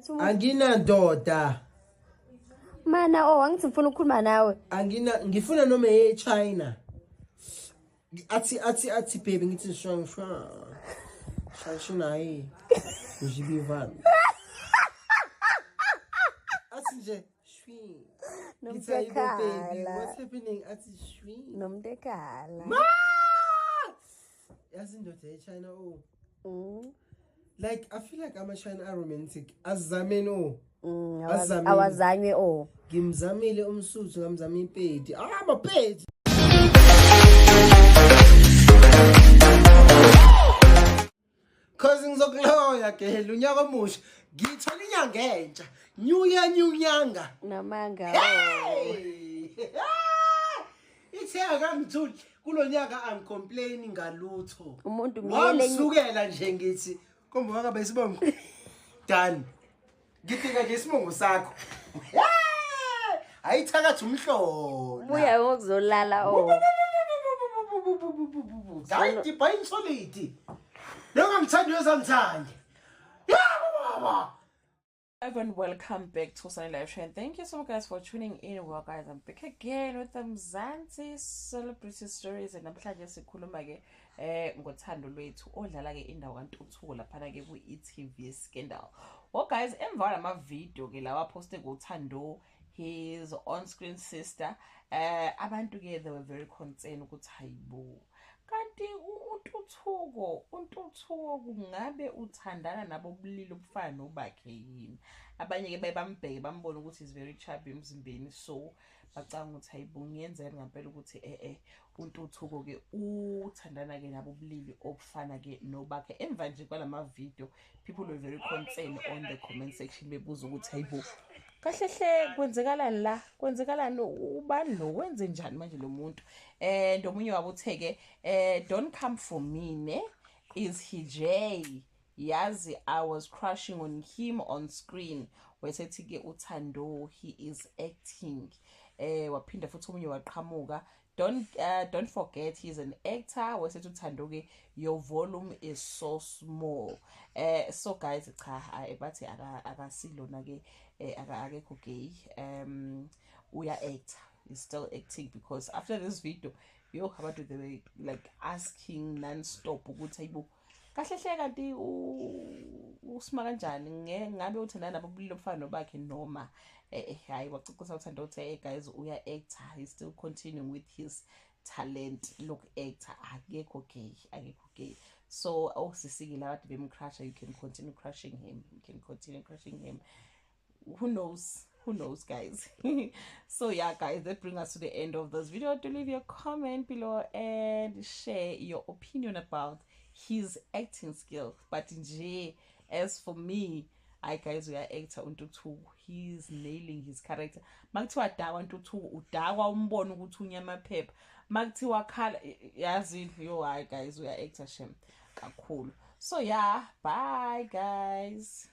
Anginandoda. Mana angithi ngifuna ukukhuluma nawe. Ngifuna noma eChina. Athi baby ngithi shwa. Shashinayi. Ujibivan. Athi nje shwi. Nomtekhala. What's happening? Athi shwi. Nomtekhala. Yazi indoda eChina Like I feel like China are romantic. Azameno. Awazanywe Ngimzamile umsuthu ngamzama impedi. Amapedi. Cause ngizokuloya gele unyaka omusha. Ngithola inyanga entsha. New nyanga. Namanga. Ithe akangithuli kulonyaka angicomplain ngalutho. Umuntu ngisukela nje ngithi kombo wakabe isibongo. Done. Ngidinga nje isimongo sakho. Ayithakathi umhlolo. Buya ngokuzolala Hayi dibhayi solid. Nongangithandi wezamthandi. Everyone, welcome back to Sunny Live Show, and thank you so much guys for tuning in. Well guys, I'm back again with the Mzansi celebrity stories, and namhlanje sikhuluma ke ngothando lwethu odlala ke indawo kaNtuthuko lapha ke ku-eTV Scandal. Well guys, emva lama video ke lawa poste ngothando his on-screen sister, abantu ke they were very concerned ukuthi hayibo kanti uNtuthuko kungabe uthandana nabo bulili obufana nobakhe yini. Abanye ke bayibambheke bambona ukuthi is very chubby emzimbeni, so bacanga ukuthi hayibo ngiyenzela ngempela ukuthi uNtuthuko ke uthandana ke nabo bulili obufana ke nobakhe. Emva nje kwalama video, people were very concerned on the comment section bebuza ukuthi hayibo kahle hle kwenzekalani la, kwenzekalani, ubani lo, wenze njani manje lo muntu. And omunye wabo utheke don't come for me ne, is he Jay? Yazi I was crushing on him on screen. Wesethi ke uthando he is acting. Waphinda futhi omunye waqhamuka don't forget he's an actor. Wesethi uthando ke your volume is so small. So guys cha bathi akasilona ke akekho gay, uya actor, he's still acting, because after this video abantu they were like asking non-stop ukuthi hayibo kahle hle kanti usima kanjani, ngabe uthandana nabo bulili obufana nobakhe noma hayi wacicisa uthando uthi guys uya actor, he's still continuing with his talent. Look, actor akekho gay. So sisikile abantu bemcrusha, you can continue crushing him, who knows guys. So yeah guys, that brings us to the end of this video. Do leave your comment below and share your opinion about his acting skills. But nje, as for me, guys, we are actor uNtuthuko, he's nailing his character. Makuthiwa dawa uNtuthuko udakwa umbona ukuthi unyama phepha, makuthiwa khala yazi yo guys, we are actor shem kakhulu. So yeah, bye guys.